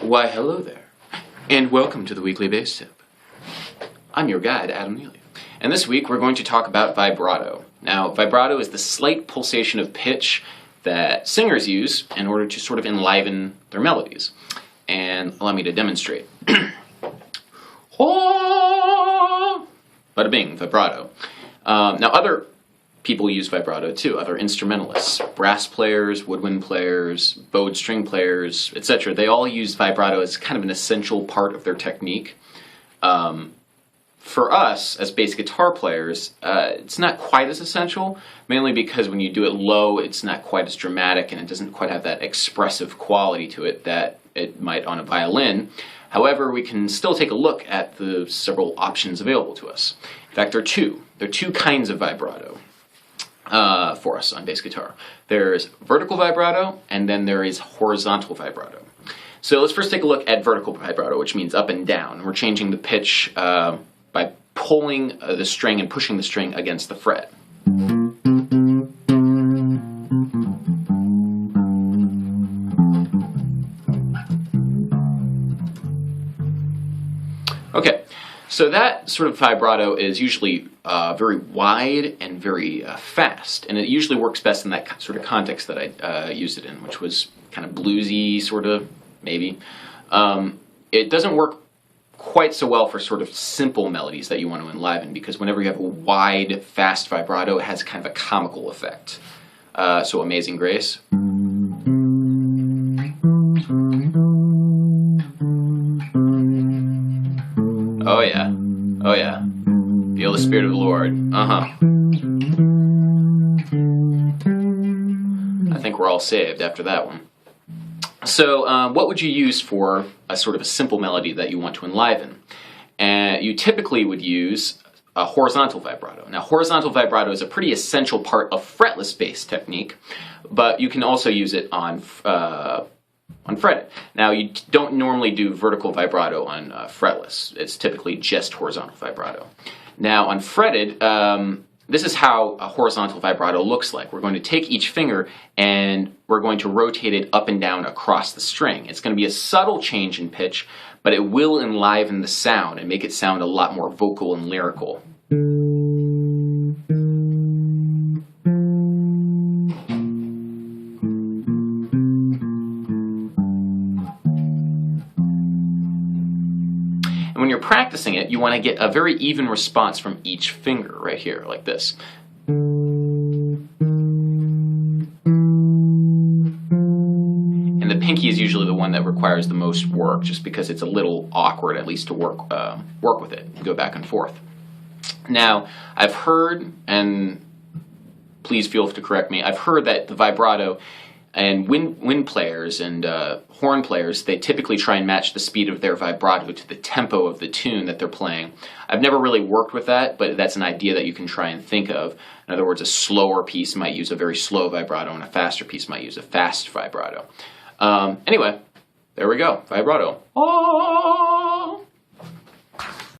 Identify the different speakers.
Speaker 1: Why, hello there, and welcome to the Weekly Bass Tip. I'm your guide, Adam Neely, and this week we're going to talk about vibrato. Now, vibrato is the slight pulsation of pitch that singers use in order to sort of enliven their melodies. And allow me to demonstrate. Oh! Bada bing, vibrato. Now, other people use vibrato too, other instrumentalists, brass players, woodwind players, bowed string players, etc. They all use vibrato as kind of an essential part of their technique. For us, as bass guitar players, it's not quite as essential, mainly because when you do it low, it's not quite as dramatic and it doesn't quite have that expressive quality to it that it might on a violin. However, we can still take a look at the several options available to us. In fact, there are two. There are two kinds of vibrato for us on bass guitar. There's vertical vibrato, and then there is horizontal vibrato. So let's first take a look at vertical vibrato, which means up and down. We're changing the pitch by pulling the string and pushing the string against the fret. Okay, so that sort of vibrato is usually very wide and very fast, and it usually works best in that sort of context that I used it in, which was kind of bluesy, sort of, maybe. It doesn't work quite so well for sort of simple melodies that you want to enliven, because whenever you have a wide, fast vibrato, it has kind of a comical effect. So Amazing Grace. Oh yeah, oh yeah. Feel the Spirit of the Lord. I think we're all saved after that one. So what would you use for a sort of a simple melody that you want to enliven? You typically would use a horizontal vibrato. Now, horizontal vibrato is a pretty essential part of fretless bass technique, but you can also use it on fretted. Now, you don't normally do vertical vibrato on fretless. It's typically just horizontal vibrato. Now, on fretted, this is how a horizontal vibrato looks like. We're going to take each finger and we're going to rotate it up and down across the string. It's going to be a subtle change in pitch, but it will enliven the sound and make it sound a lot more vocal and lyrical. And when you're practicing it, you want to get a very even response from each finger right here, like this. And the pinky is usually the one that requires the most work, just because it's a little awkward, at least to work with it and go back and forth. Now, I've heard, and please feel free to correct me, I've heard that the vibrato and wind players and horn players, they typically try and match the speed of their vibrato to the tempo of the tune that they're playing. I've never really worked with that, but that's an idea that you can try and think of. In other words, a slower piece might use a very slow vibrato, and a faster piece might use a fast vibrato. Anyway, there we go, vibrato. Oh!